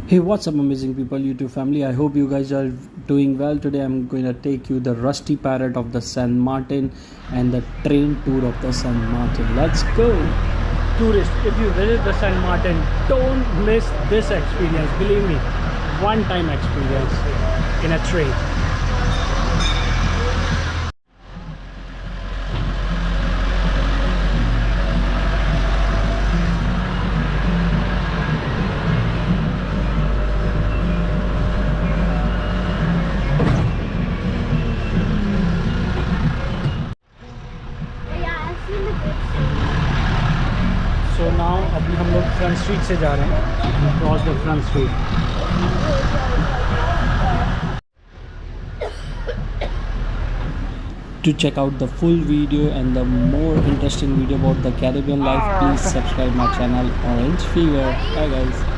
Hey, what's up, amazing people, YouTube family? I hope you guys are doing well. Today, I'm going to take you the rusty parrot of the San Martin and the train tour of the San Martin. Let's go. Tourists, if you visit the San Martin, don't miss this experience. Believe me, one-time experience in a train. So now अभी हम लोग front street से जा रहे हैं, cross the front street. To check out the full video and the more interesting video about the Caribbean life, please subscribe my channel Orange Fever. Bye guys.